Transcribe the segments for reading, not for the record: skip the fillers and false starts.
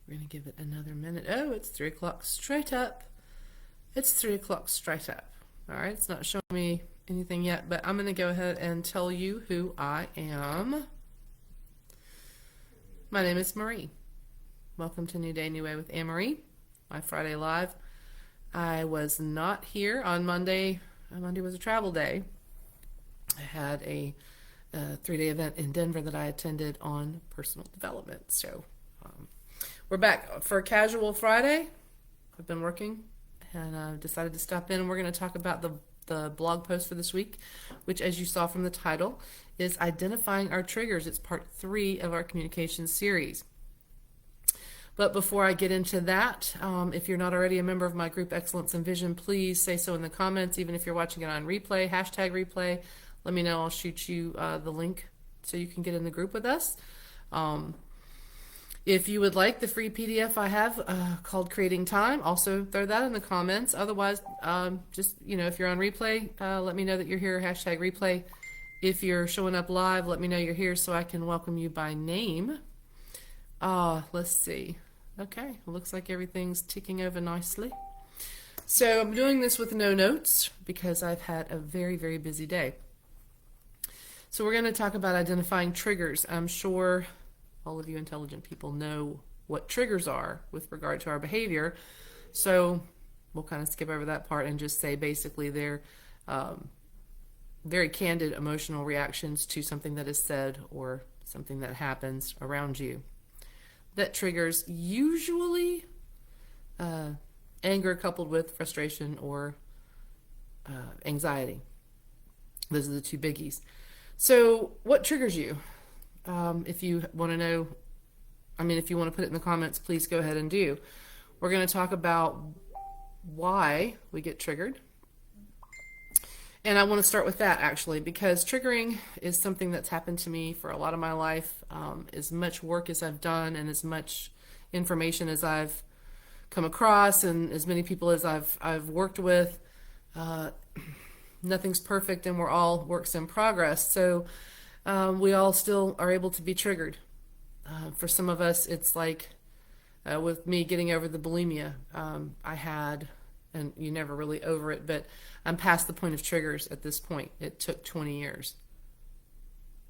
We're going to give it another minute. Oh, it's 3 o'clock straight up. It's 3 o'clock straight up. All right, it's not showing me anything yet, but I'm going to go ahead and tell you who I am. My name is Marie. Welcome to New Day, New Way with Anne-Marie, my Friday Live. I was not here on Monday. Monday was a travel day. I had a 3-day event in Denver that I attended on personal development. So we're back for a casual Friday. I've been working and I've decided to stop in, and we're going to talk about the blog post for this week, which, as you saw from the title, is Identifying Our Triggers. It's part 3 of our communication series. But before I get into that, if you're not already a member of my group Excellence and Vision, please say so in the comments. Even if you're watching it on replay, hashtag replay, let me know. I'll shoot you the link so you can get in the group with us. If you would like the free PDF I have called Creating Time, also throw that in the comments. Otherwise, just, if you're on replay, let me know that you're here, hashtag replay. If you're showing up live, let me know you're here so I can welcome you by name. Let's see. Okay, looks like everything's ticking over nicely. So I'm doing this with no notes because I've had a very, very busy day. So we're going to talk about identifying triggers. I'm sure all of you intelligent people know what triggers are with regard to our behavior. So we'll kind of skip over that part and just say basically they're very candid emotional reactions to something that is said or something that happens around you. That triggers usually anger coupled with frustration or anxiety. Those are the two biggies. So what triggers you? If you want to know, if you want to put it in the comments, please go ahead and do. We're going to talk about why we get triggered. And I want to start with that, actually, because triggering is something that's happened to me for a lot of my life. As much work as I've done and as much information as I've come across and as many people as I've worked with, nothing's perfect and we're all works in progress. So we all still are able to be triggered. For some of us, it's like with me getting over the bulimia I had, and you're never really over it, but I'm past the point of triggers at this point. It took 20 years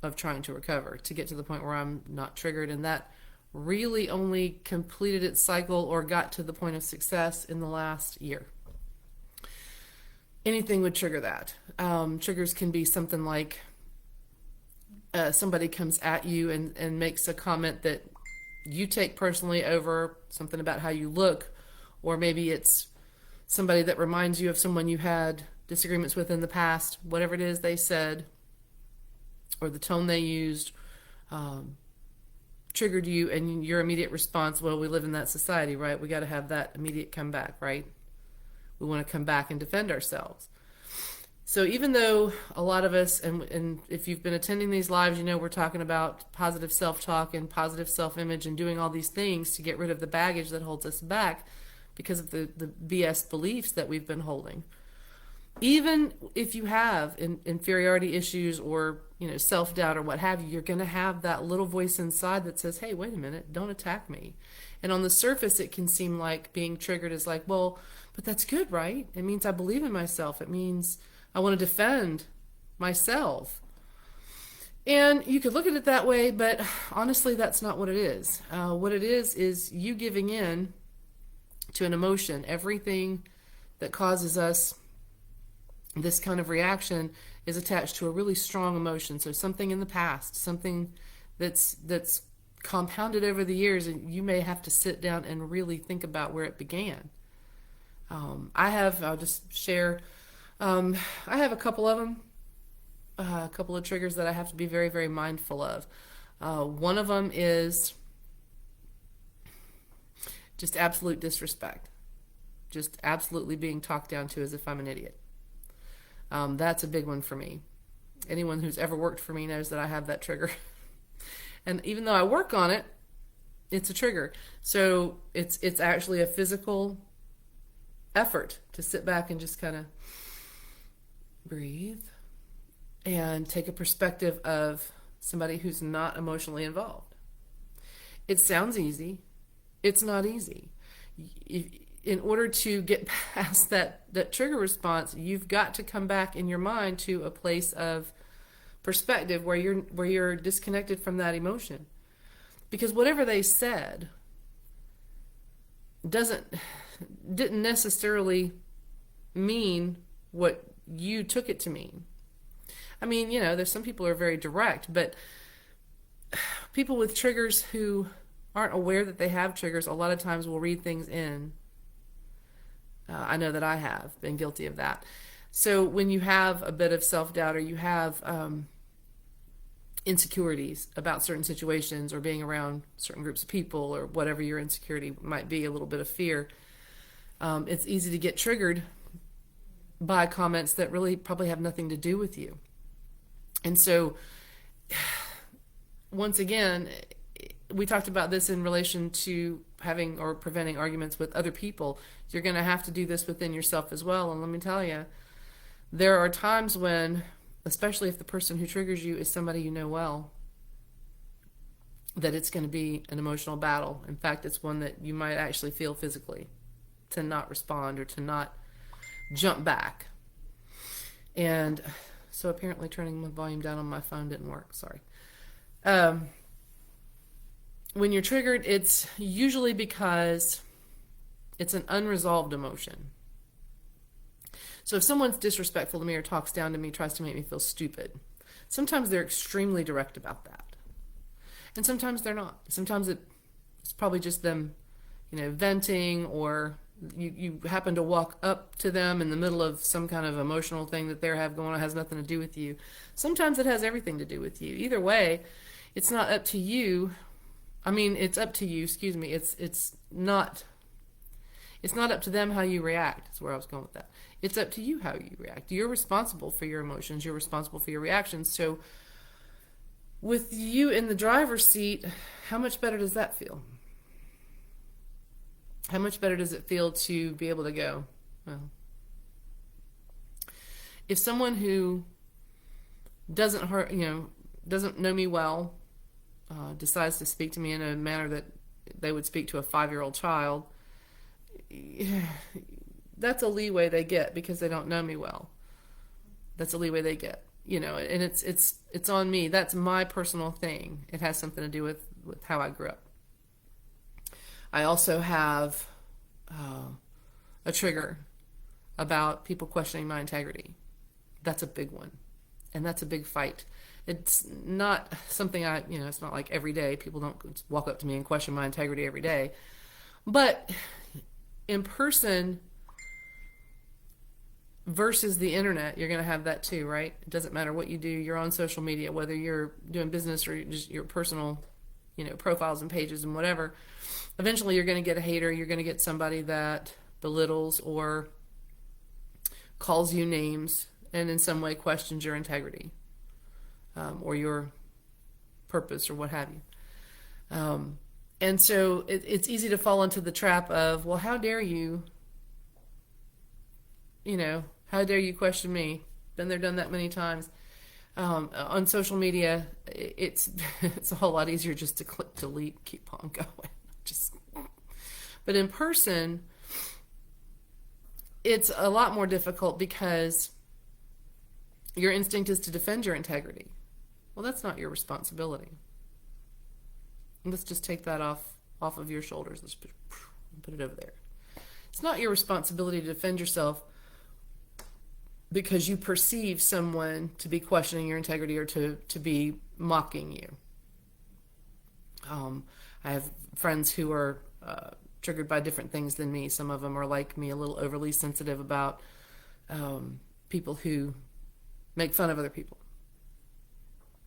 of trying to recover to get to the point where I'm not triggered, and that really only completed its cycle or got to the point of success in the last year. Anything would trigger that. Triggers can be something like somebody comes at you and makes a comment that you take personally over something about how you look, or maybe it's somebody that reminds you of someone you had disagreements with in the past. Whatever it is they said or the tone they used triggered you, and your immediate response, well, we live in that society, right? We got to have that immediate comeback, right? We want to come back and defend ourselves. So even though a lot of us, and if you've been attending these lives, we're talking about positive self-talk and positive self-image and doing all these things to get rid of the baggage that holds us back because of the BS beliefs that we've been holding. Even if you have inferiority issues or self-doubt or what have you, you're going to have that little voice inside that says, hey, wait a minute, don't attack me. And on the surface, it can seem like being triggered is like, well, but that's good, right? It means I believe in myself. It means I want to defend myself. And you could look at it that way, but honestly, that's not what it is. What it is you giving in to an emotion. Everything that causes us this kind of reaction is attached to a really strong emotion. So something in the past, something that's compounded over the years, and you may have to sit down and really think about where it began. I'll just share, I have a couple of them, a couple of triggers that I have to be very, very mindful of. One of them is just absolute disrespect, just absolutely being talked down to as if I'm an idiot. That's a big one for me. Anyone who's ever worked for me knows that I have that trigger. And even though I work on it, it's a trigger. So it's actually a physical effort to sit back and just kind of breathe and take a perspective of somebody who's not emotionally involved. It sounds easy. It's not easy. In order to get past that trigger response, you've got to come back in your mind to a place of perspective where you're disconnected from that emotion. Because whatever they said didn't necessarily mean what you took it to mean. I mean, there's some people who are very direct, but people with triggers who aren't aware that they have triggers a lot of times will read things in. I know that I have been guilty of that. So when you have a bit of self-doubt, or you have insecurities about certain situations, or being around certain groups of people, or whatever your insecurity might be, a little bit of fear, it's easy to get triggered by comments that really probably have nothing to do with you. And so, once again, we talked about this in relation to having or preventing arguments with other people. You're going to have to do this within yourself as well. And let me tell you, there are times when, especially if the person who triggers you is somebody you know well, that it's going to be an emotional battle. In fact, it's one that you might actually feel physically, to not respond or to not jump back. And so apparently turning the volume down on my phone didn't work. Sorry. When you're triggered, it's usually because it's an unresolved emotion. So if someone's disrespectful to me or talks down to me, tries to make me feel stupid, sometimes they're extremely direct about that. And sometimes they're not. Sometimes it's probably just them, venting, or you happen to walk up to them in the middle of some kind of emotional thing that they have going on. It has nothing to do with you. Sometimes it has everything to do with you. Either way, it's not up to you. I mean, it's up to you, excuse me. It's not up to them how you react. That's where I was going with that. It's up to you how you react. You're responsible for your emotions. You're responsible for your reactions. So with you in the driver's seat, how much better does that feel? How much better does it feel to be able to go, well, if someone who doesn't know me well, decides to speak to me in a manner that they would speak to a 5-year-old child, that's a leeway they get because they don't know me well. That's a leeway they get, and it's on me. That's my personal thing. It has something to do with how I grew up. I also have a trigger about people questioning my integrity. That's a big one, and that's a big fight. It's not something it's not like every day. People don't walk up to me and question my integrity every day. But in person versus the internet, you're going to have that too, right? It doesn't matter what you do. You're on social media, whether you're doing business or just your personal, profiles and pages and whatever. Eventually you're going to get a hater. You're going to get somebody that belittles or calls you names and in some way questions your integrity. Or your purpose or what have you. And so it's easy to fall into the trap of, well, how dare you, how dare you question me? Been there, done that many times. On social media, it's a whole lot easier just to click delete, keep on going. But in person, it's a lot more difficult because your instinct is to defend your integrity. Well, that's not your responsibility. Let's just take that off of your shoulders. Let's put it over there. It's not your responsibility to defend yourself because you perceive someone to be questioning your integrity or to be mocking you. I have friends who are triggered by different things than me. Some of them are like me, a little overly sensitive about people who make fun of other people.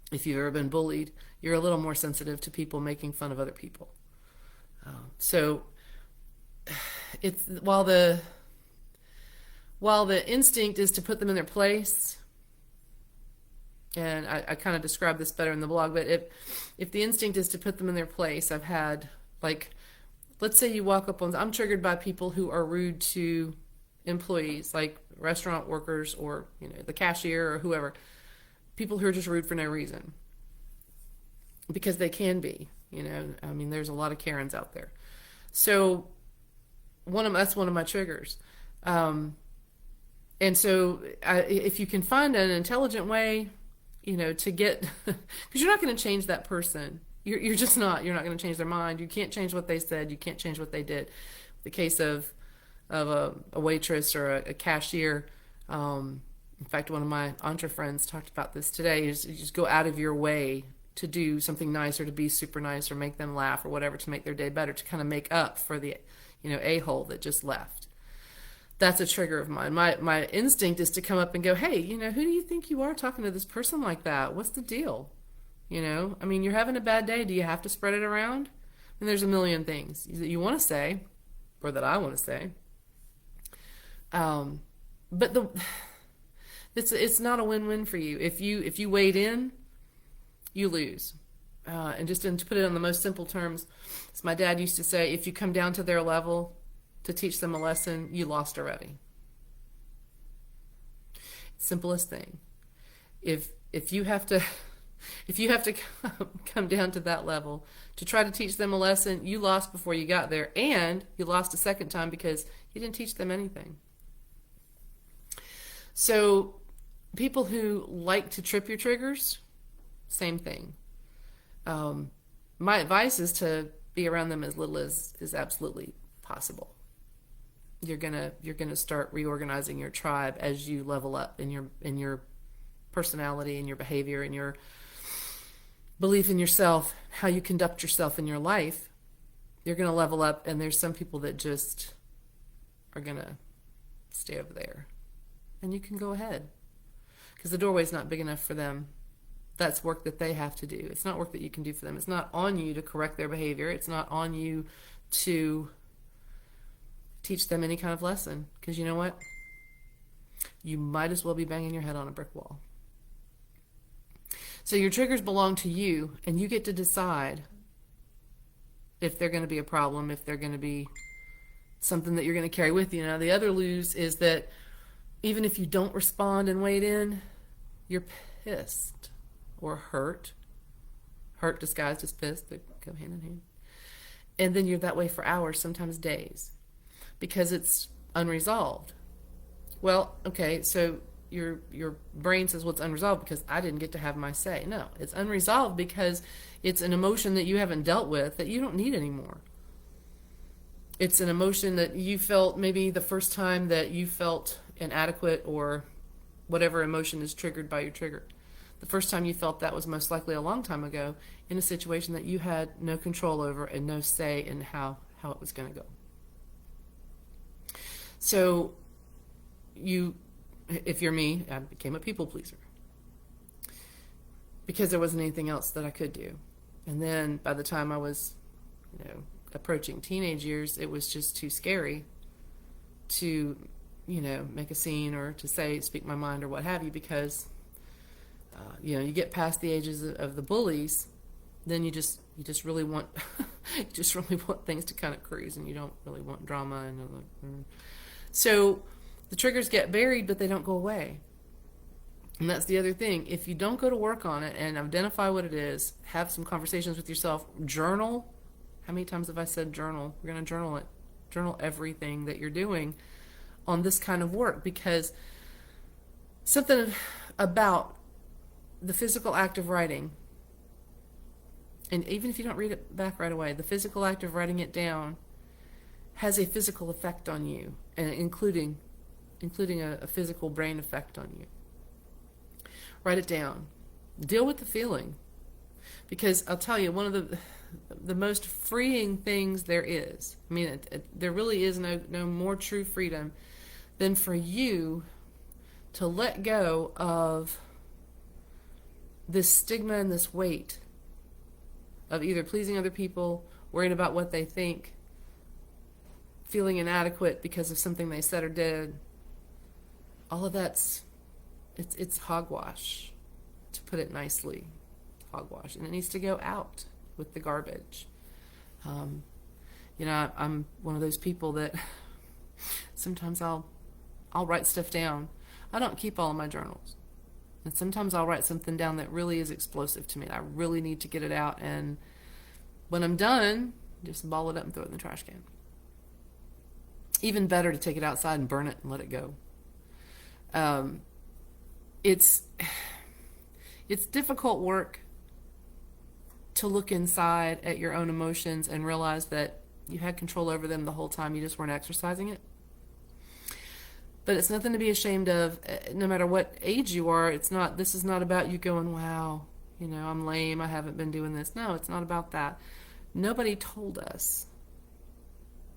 If you've ever been bullied, you're a little more sensitive to people making fun of other people. So it's while the instinct is to put them in their place, and I kind of describe this better in the blog, but if the instinct is to put them in their place, I've had, let's say you walk up on, I'm triggered by people who are rude to employees, like restaurant workers or the cashier or whoever. People who are just rude for no reason. Because they can be, I mean, there's a lot of Karens out there. So that's one of my triggers. Um, and so if you can find an intelligent way, to get, because you're not going to change that person. You're just not. You're not going to change their mind. You can't change what they said. You can't change what they did. The case of a waitress or a cashier. In fact, one of my entre friends talked about this today. Is you just go out of your way to do something nice or to be super nice or make them laugh or whatever to make their day better, to kind of make up for the a-hole that just left. That's a trigger of mine. My instinct is to come up and go, hey, who do you think you are talking to this person like that? What's the deal? I mean, you're having a bad day. Do you have to spread it around? And there's a million things that you want to say, or that I want to say. But it's not a win-win for you. If you wade in, you lose. And just to put it in the most simple terms, as my dad used to say, if you come down to their level to teach them a lesson, you lost already. Simplest thing. If you have to come down to that level to try to teach them a lesson, you lost before you got there, and you lost a second time because you didn't teach them anything. So people who like to trip your triggers, same thing. My advice is to be around them as little as is absolutely possible. You're gonna start reorganizing your tribe as you level up in your personality and your behavior and your belief in yourself, how you conduct yourself in your life. You're gonna level up, and there's some people that just are gonna stay over there, and you can go ahead because the doorway's not big enough for them. That's work that they have to do. It's not work that you can do for them. It's not on you to correct their behavior. It's not on you to teach them any kind of lesson, because you know what? You might as well be banging your head on a brick wall. So your triggers belong to you, and you get to decide if they're going to be a problem, if they're going to be something that you're going to carry with you. Now, the other lose is that even if you don't respond and wade in, you're pissed or hurt. Hurt disguised as pissed. They go hand in hand. And then you're that way for hours, sometimes days, because it's unresolved. Well, okay, so your brain says, well, it's unresolved because I didn't get to have my say. No, it's unresolved because it's an emotion that you haven't dealt with that you don't need anymore. It's an emotion that you felt maybe the first time that you felt inadequate, or whatever emotion is triggered by your trigger. The first time you felt that was most likely a long time ago in a situation that you had no control over and no say in how it was going to go. So if you're me, I became a people pleaser because there wasn't anything else that I could do. And then by the time I was, approaching teenage years, it was just too scary to, make a scene or to speak my mind or what have you, because, you get past the ages of the bullies, then you just really want, things to kind of cruise, and you don't really want drama. So the triggers get buried, but they don't go away. And that's the other thing. If you don't go to work on it and identify what it is, have some conversations with yourself, journal. How many times have I said journal? We're going to journal it. Journal everything that you're doing on this kind of work, because something about the physical act of writing, and even if you don't read it back right away, the physical act of writing it down has a physical effect on you, and including a physical brain effect on you. Write it down. Deal with the feeling. Because I'll tell you, one of the most freeing things there is, there really is no more true freedom than for you to let go of this stigma and this weight of either pleasing other people, worried about what they think, feeling inadequate because of something they said or did. All of that's, it's hogwash, to put it nicely. Hogwash, and it needs to go out with the garbage. I'm one of those people that sometimes I'll write stuff down. I don't keep all of my journals, and sometimes I'll write something down that really is explosive to me. I really need to get it out, and when I'm done Just ball it up and throw it in the trash can. Even better to take it outside and burn it and let it go. It's difficult work to look inside at your own emotions and realize that you had control over them the whole time, you just weren't exercising it. But it's nothing to be ashamed of, no matter what age you are. This is not about you going, wow, I'm lame, I haven't been doing this. No, it's not about that. Nobody told us.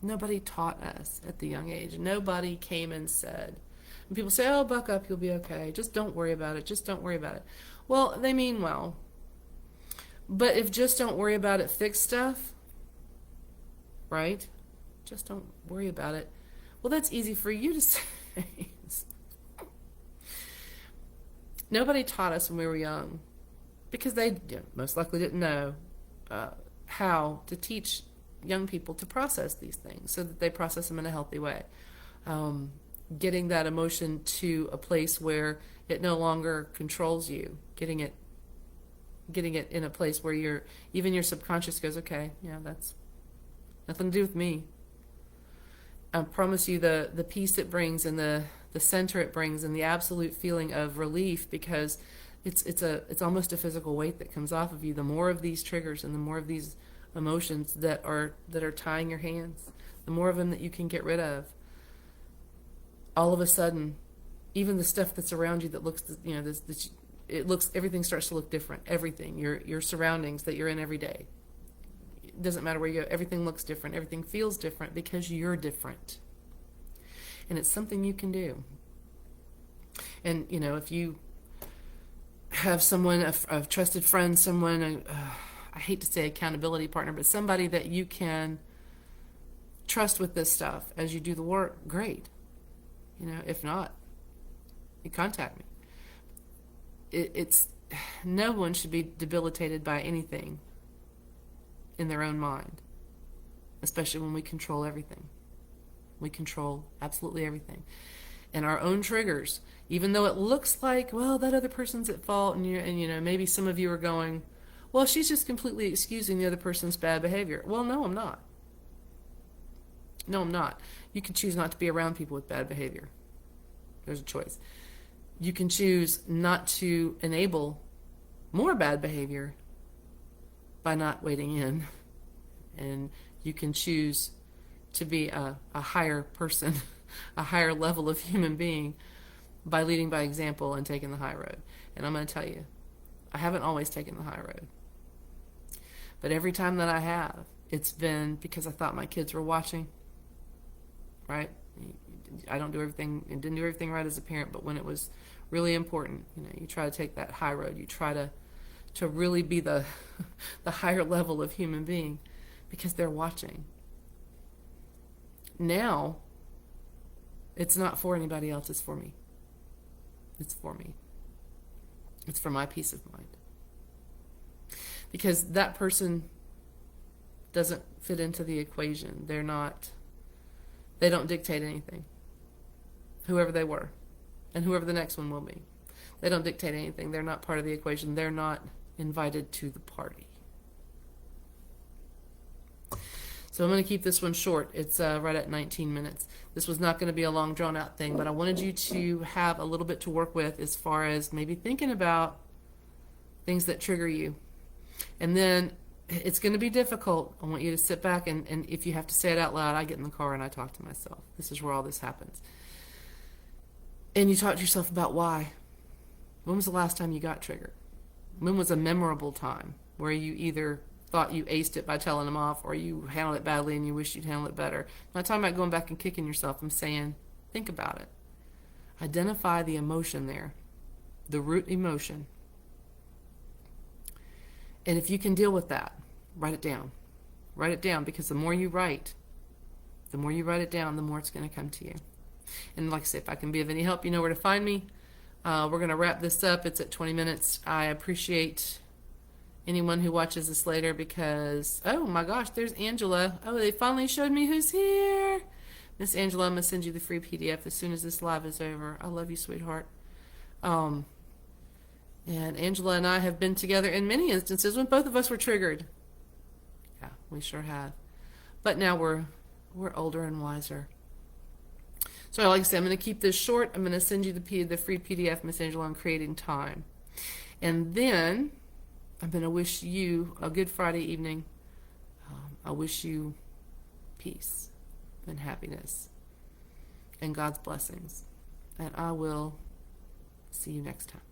Nobody taught us at the young age. Nobody came and said, and people say, oh, buck up, you'll be okay. Just don't worry about it. Just don't worry about it. Well, they mean well. But if just don't worry about it fix stuff, right? Just don't worry about it. Well, that's easy for you to say. Nobody taught us when we were young, because they most likely didn't know how to teach young people to process these things so that they process them in a healthy way. Getting that emotion to a place where it no longer controls you, getting it in a place where even your subconscious goes, okay, yeah, that's nothing to do with me. I promise you the peace it brings and the center it brings and the absolute feeling of relief, because it's almost a physical weight that comes off of you. The more of these triggers and the more of these emotions that are tying your hands, the more of them that you can get rid of, all of a sudden, even the stuff that's around you that looks, everything starts to look different. Everything, your surroundings that you're in every day. It doesn't matter where you go, everything looks different, everything feels different because you're different. And it's something you can do. And, if you have someone, a trusted friend, someone, I hate to say accountability partner, but somebody that you can trust with this stuff as you do the work, great. If not, you contact me. It's no one should be debilitated by anything in their own mind, especially when we control everything. We control absolutely everything. And our own triggers, even though it looks like, well, that other person's at fault, and maybe some of you are going, well, she's just completely excusing the other person's bad behavior. Well, no, I'm not. No, I'm not. You can choose not to be around people with bad behavior. There's a choice. You can choose not to enable more bad behavior by not wading in. And you can choose to be a higher person, a higher level of human being by leading by example and taking the high road. And I'm going to tell you, I haven't always taken the high road. But every time that I have, it's been because I thought my kids were watching, right? I don't do everything, and didn't do everything right as a parent, but when it was really important, you try to take that high road. You try to really be the higher level of human being because they're watching. Now, it's not for anybody else, it's for me. It's for me. It's for my peace of mind. Because that person doesn't fit into the equation. They don't dictate anything. Whoever they were, and whoever the next one will be. They don't dictate anything. They're not part of the equation. They're not invited to the party. So I'm going to keep this one short. It's right at 19 minutes. This was not going to be a long, drawn-out thing, but I wanted you to have a little bit to work with as far as maybe thinking about things that trigger you. And then it's going to be difficult. I want you to sit back, and if you have to say it out loud, I get in the car and I talk to myself. This is where all this happens. And you talk to yourself about why. When was the last time you got triggered? When was a memorable time where you either thought you aced it by telling them off, or you handled it badly and you wish you'd handled it better? I'm not talking about going back and kicking yourself. I'm saying, think about it. Identify the emotion there, the root emotion. And if you can deal with that, write it down. Write it down, because the more you write it down, the more it's going to come to you. And like I said, if I can be of any help, you know where to find me. We're going to wrap this up. It's at 20 minutes. I appreciate anyone who watches this later, because, oh my gosh, there's Angela. Oh, they finally showed me who's here. Miss Angela, I'm going to send you the free PDF as soon as this live is over. I love you, sweetheart. And Angela and I have been together in many instances when both of us were triggered. Yeah, we sure have. But now we're older and wiser. So like I said, I'm going to keep this short. I'm going to send you the free PDF, Miss Angela, on creating time. And then I'm going to wish you a good Friday evening. I wish you peace and happiness and God's blessings. And I will see you next time.